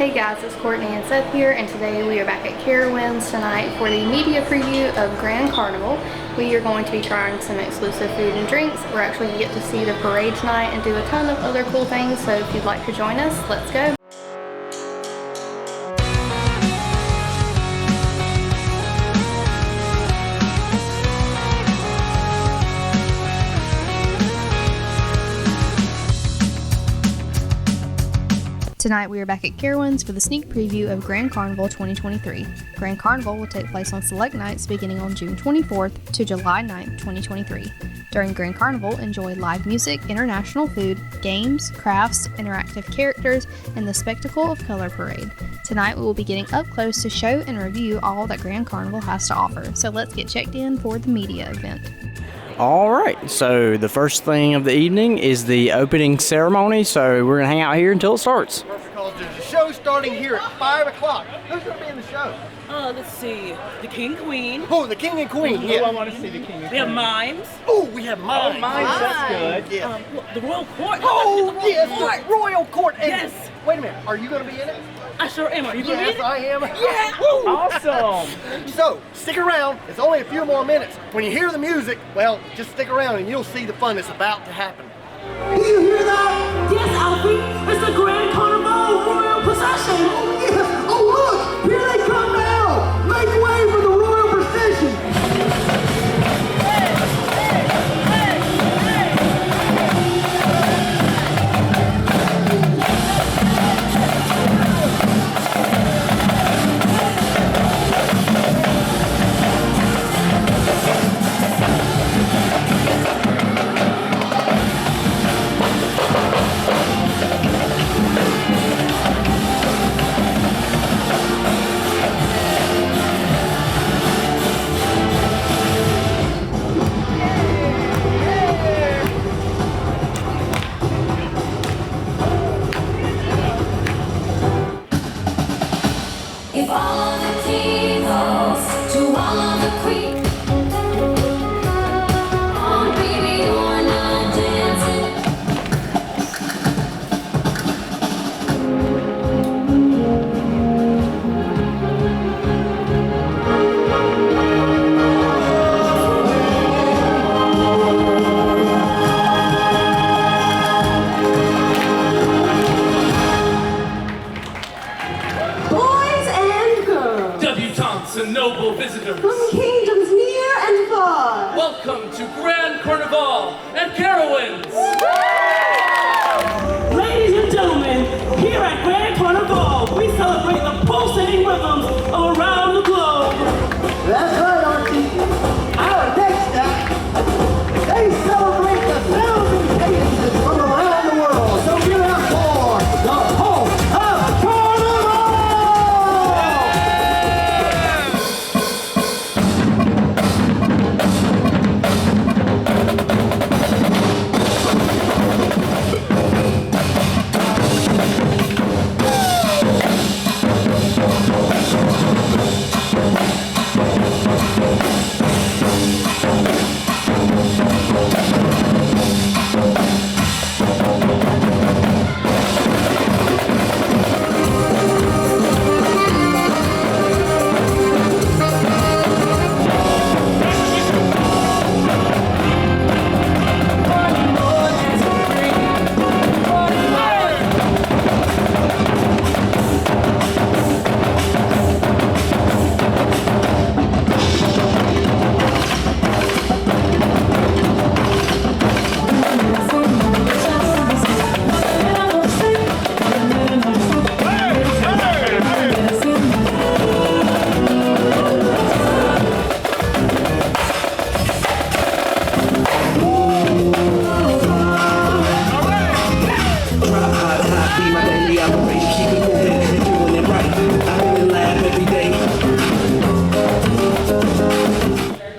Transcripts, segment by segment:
Hey guys, it's Courtney and Seth here, and today we are back at Carowinds tonight for the media preview of Grand Carnival. We are going to be trying some exclusive food and drinks. We're actually going to get to see the parade tonight and do a ton of other cool things, so if you'd like to join us, let's go. Tonight we are back at Carowinds for the sneak preview of Grand Carnival 2023. Grand Carnival will take place on select nights beginning on June 24th to July 9th, 2023. During Grand Carnival, enjoy live music, international food, games, crafts, interactive characters, and the Spectacle of Color Parade. Tonight we will be getting up close to show and review all that Grand Carnival has to offer, so let's get checked in for the media event. All right, so the first thing of the evening is the opening ceremony, so we're going to hang out here until it starts. Because there's a show starting here at 5 o'clock. Who's going to be in the show? Let's see. The King, Queen. Oh, the King and Queen. Yeah. I want to see the King and Queen. We have mimes. Oh, we have mimes. Oh, mimes, that's good. Yeah. The Royal Court. Oh, The yes, Royal Court. the Royal Court. And Yes. Wait a minute. Are you going to be in it? I sure am. Are you going to Yes, be in it? I am. Yeah. Woo. Awesome. So, stick around. It's only a few more minutes. When you hear the music, well, just stick around and you'll see the fun that's about to happen. Do you hear that? Yes, Alfie. It's the Grand Carnivale Royal Procession. Oh, yes. Oh, look. Here they come now. Make way for the Royal Procession. If all of the king goes to all of the queen, oh baby, you're not dancing. Boys and girls, Debutantes and noble visitors, from kingdoms near and far, welcome to Grand Carnivale at Carowinds! ladies and gentlemen, here at Grand Carnivale, we celebrate the pulsating rhythms of around the globe. That's right, Archie. Our next step, they celebrate the 1,000 cadences from around the world. So give it up for the Pulse of Carnival!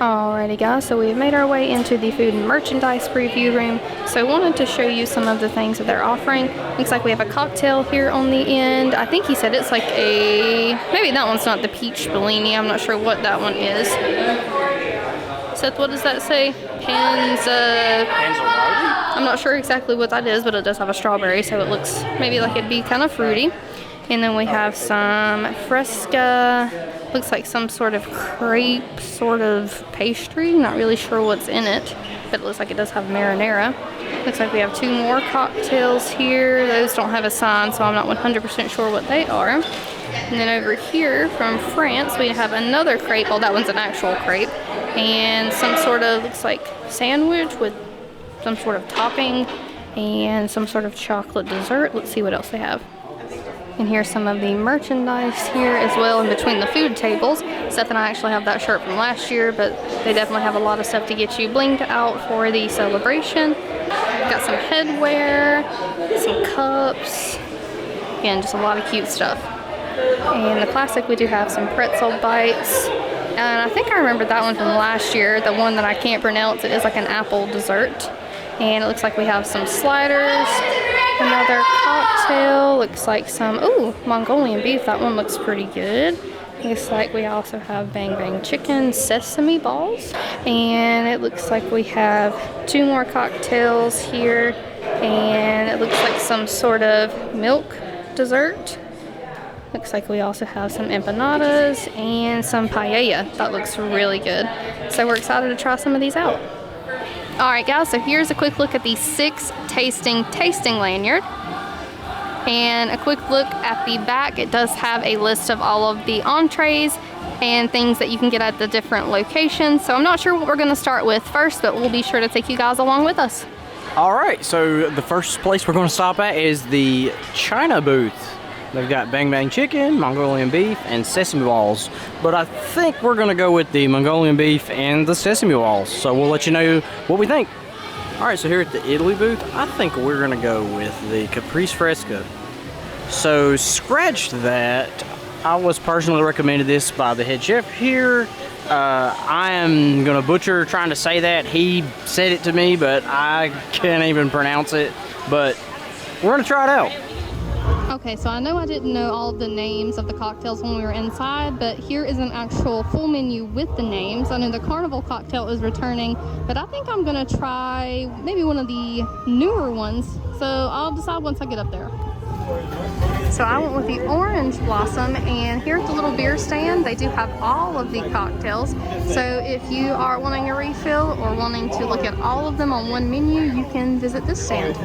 Alrighty guys, so we've made our way into the food and merchandise preview room. So I wanted to show you some of the things that they're offering. Looks like we have a cocktail here on the end. I think he said it's like a, maybe that one's not the peach Bellini. I'm not sure what that one is. Seth, what does that say? I'm not sure exactly what that is, but it does have a strawberry, so it looks maybe like it'd be kind of fruity. And then we have some fresca, looks like some sort of crepe, sort of pastry. Not really sure what's in it, but it looks like it does have marinara. Looks like we have 2 more cocktails here. Those don't have a sign, so I'm not 100% sure what they are. And then over here from France, we have another crepe. Well, that one's an actual crepe. And some sort of, looks like sandwich with some sort of topping and some sort of chocolate dessert. Let's see what else they have. And here's some of the merchandise here as well in between the food tables. Seth and I actually have that shirt from last year, but they definitely have a lot of stuff to get you blinged out for the celebration. Got some headwear, some cups, again, just a lot of cute stuff. And the classic, we do have some pretzel bites. And I think I remember that one from last year, the one that I can't pronounce. It is like an apple dessert. And it looks like we have some sliders, another cocktail, looks like some, ooh, Mongolian beef. That one looks pretty good. Looks like we also have Bang Bang Chicken sesame balls. And it looks like we have 2 more cocktails here. And it looks like some sort of milk dessert. Looks like we also have some empanadas and some paella. That looks really good. So we're excited to try some of these out. Alright guys, so here's a quick look at the 6 tasting lanyard. And a quick look at the back. It does have a list of all of the entrees and things that you can get at the different locations. So I'm not sure what we're going to start with first, but we'll be sure to take you guys along with us. Alright, so the first place we're going to stop at is the China booth. They've got Bang Bang Chicken, Mongolian beef, and sesame balls. But I think we're gonna go with the Mongolian beef and the sesame balls. So we'll let you know what we think. All right, so here at the Italy booth, I think we're gonna go with the Caprese Fresca. So scratch that. I was personally recommended this by the head chef here. I am gonna butcher trying to say that. He said it to me, but I can't even pronounce it. But we're gonna try it out. Okay, so I know I didn't know all of the names of the cocktails when we were inside, but here is an actual full menu with the names. I know the Carnival cocktail is returning, but I think I'm gonna try maybe one of the newer ones. So I'll decide once I get up there. So I went with the Orange Blossom, and here at the little beer stand, they do have all of the cocktails. So if you are wanting a refill or wanting to look at all of them on one menu, you can visit this stand.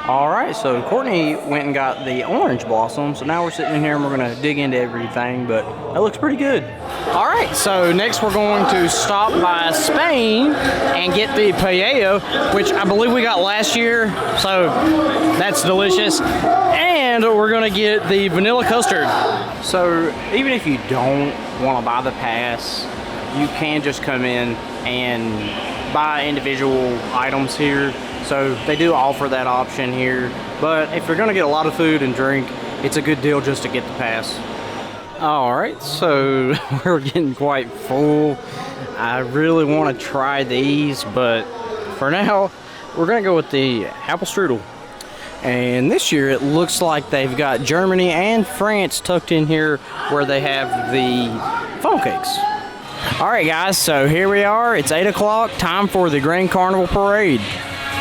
All right, so Courtney went and got the Orange Blossom, so now we're sitting in here and we're gonna dig into everything, but that looks pretty good. All right, so next we're going to stop by Spain and get the paella, which I believe we got last year, so that's delicious. And we're gonna get the vanilla custard. So even if you don't wanna buy the pass, you can just come in and buy individual items here. So they do offer that option here. But if you're gonna get a lot of food and drink, it's a good deal just to get the pass. All right, so we're getting quite full. I really wanna try these, but for now, we're gonna go with the apple strudel. And this year it looks like they've got Germany and France tucked in here where they have the funnel cakes. All right guys, so here we are. It's 8 o'clock, time for the Grand Carnival Parade.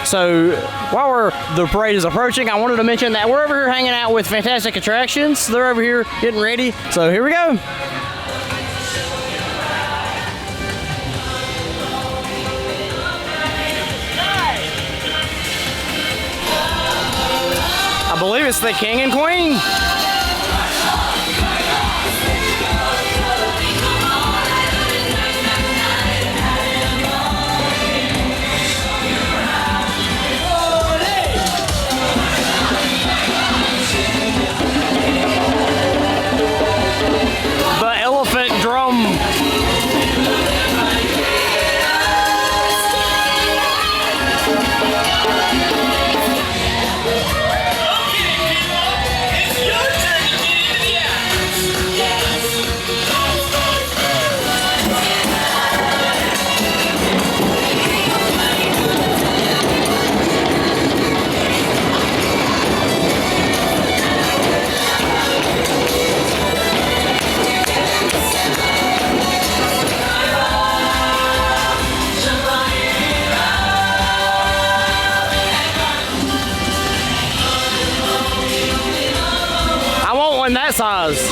So while the parade is approaching, I wanted to mention that we're over here hanging out with Fantastic Attractions. They're over here getting ready. So here we go. I believe it's the King and Queen. The elephant drum. It's your that size.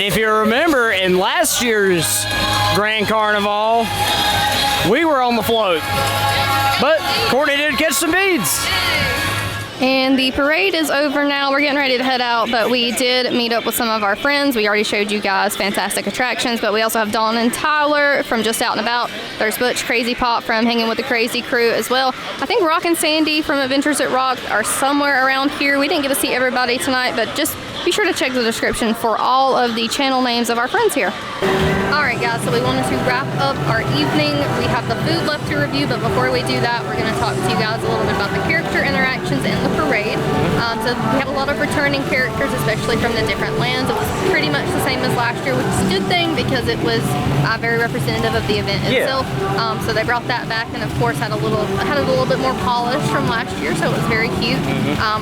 If you remember, in last year's Grand Carnival, we were on the float, but Courtney did catch some beads. And the parade is over now. We're getting ready to head out, but we did meet up with some of our friends. We already showed you guys fantastic attractions, but we also have Dawn and Tyler from Just Out and About. There's Butch Crazy Pop from Hanging with the Crazy Crew as well. I think Rock and Sandy from Adventures at Rock are somewhere around here. We didn't get to see everybody tonight, but just be sure to check the description for all of the channel names of our friends here. Alright guys, so we wanted to wrap up our evening. We have the food left to review, but before we do that, we're going to talk to you guys a little bit about the character interactions in the parade. So we had a lot of returning characters, especially from the different lands. It was pretty much the same as last year, which is a good thing because it was very representative of the event itself. So they brought that back, and of course had a little bit more polish from last year, so it was very cute.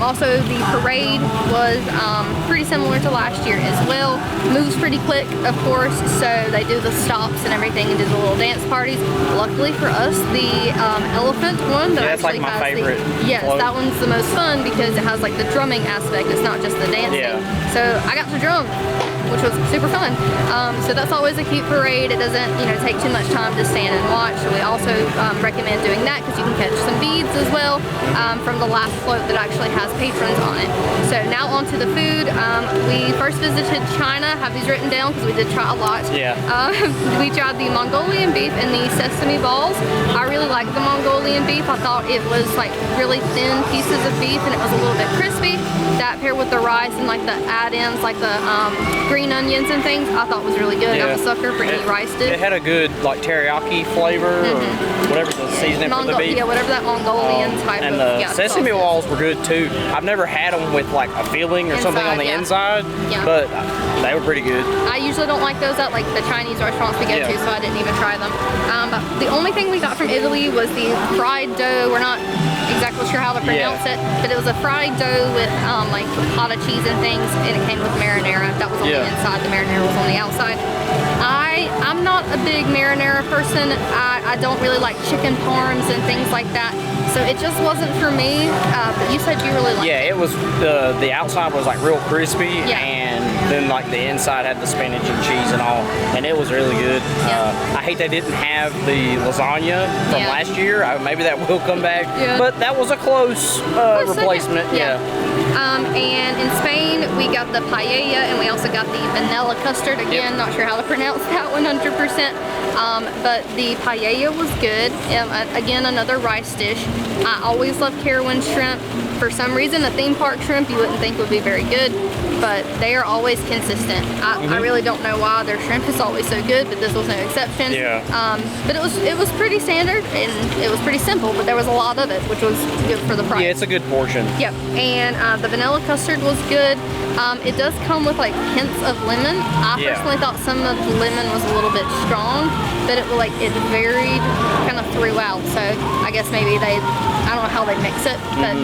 Also, the parade was pretty similar to last year as well. Moves pretty quick, of course, so they do the stops and everything and do the little dance parties. Luckily for us, the elephant one that that's like actually my has favorite. Yes, float. That one's the most fun because it has like the drumming aspect. It's not just the dancing. So I got to drum, which was super fun. So that's always a cute parade. It doesn't, take too much time to stand and watch. So we also recommend doing that because you can catch some beads as well from the last float that actually has patrons on it. So now on to the food. We first visited China. Have these written down because we did try a lot. We tried the Mongolian beef and the sesame balls. I really liked the Mongolian beef. I thought it was like really thin pieces of beef and it was a little bit crispy. That paired with the rice and like the add-ins, like the green onions and things, I thought was really good. I'm a sucker for any rice dish. It had a good like teriyaki flavor or whatever the seasoning for the beef. Yeah, whatever that Mongolian type and of. And the sesame balls were good too. I've never had them with like a filling or something on the inside, but they were pretty good. I usually don't like those at like the Chinese restaurants we go to, so I didn't even try them. But the only thing we got from Italy was the fried dough. We're not exactly sure how to pronounce it, but it was a fried dough with like ricotta cheese and things, and it came with marinara. That was on the inside, the marinara was on the outside. I'm not a big marinara person. I don't really like chicken parms and things like that, so it just wasn't for me. But you said you really liked it. It was the outside was like real crispy, and then like the inside had the spinach and cheese and all, and it was really good. I hate they didn't have the lasagna from last year. Maybe that will come back, but that was a close replacement. And in Spain, we got the paella, and we also got the vanilla custard. Again, not sure how to pronounce that 100%, but the paella was good. Again, another rice dish. I always love Carowinds shrimp. For some reason, a theme park shrimp you wouldn't think would be very good, but they are always consistent. I really don't know why their shrimp is always so good, but this was no exception. But it was pretty standard, and it was pretty simple, but there was a lot of it, which was good for the price. Yeah, it's a good portion. Yep, and the vanilla custard was good. It does come with like hints of lemon. I personally thought some of the lemon was a little bit strong, but it varied kind of throughout. So I guess maybe I don't know how they mix it, but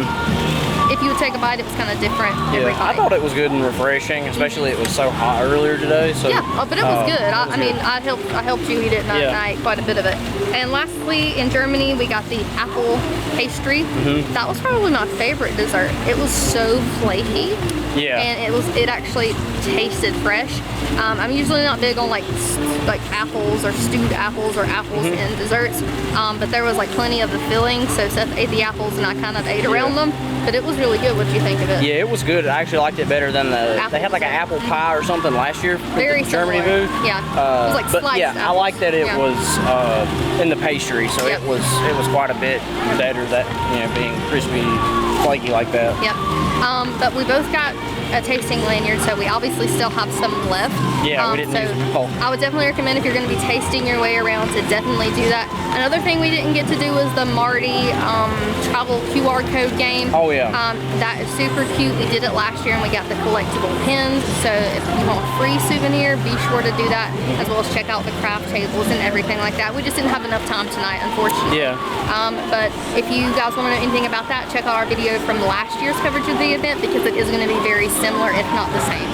if you would take a bite, it was kind of different every bite. I thought it was good and refreshing, especially it was so hot earlier today. So but it was good. I mean, I helped you eat it, and I ate quite a bit of it. And lastly, in Germany, we got the apple pastry. That was probably my favorite dessert. It was so flaky. And it actually tasted fresh. I'm usually not big on like apples or stewed apples or apples in desserts, but there was like plenty of the filling, so Seth ate the apples and I kind of ate around them. But it was really good. What did you think of it? Yeah, it was good. I actually liked it better than they had like an apple pie or something last year. Very Germany booth. Yeah, it was like sliced but apples. I like that it was in the pastry, so it was quite a bit better that being crispy, flaky like that. But we both got a tasting lanyard, so we obviously still have some left. Yeah, we didn't so use them all. I would definitely recommend if you're going to be tasting your way around to definitely do that. Another thing we didn't get to do was the Marty travel QR code game. Oh, yeah. That is super cute. We did it last year and we got the collectible pins. So if you want a free souvenir, be sure to do that, as well as check out the craft tables and everything like that. We just didn't have enough time tonight, unfortunately. Yeah. But if you guys want to know anything about that, check out our video from last year's coverage of the event, because it is going to be very similar, if not the same.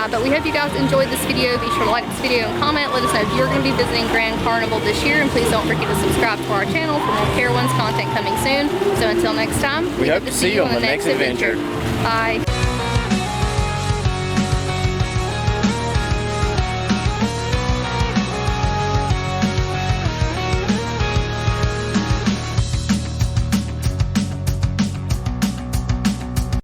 But we hope you guys enjoyed this video. Be sure to like this video and comment. Let us know if you're going to be visiting Grand Carnival this year, and please don't forget to subscribe to our channel for more Carowinds content coming soon. So until next time, We hope to see you on the next adventure. Bye.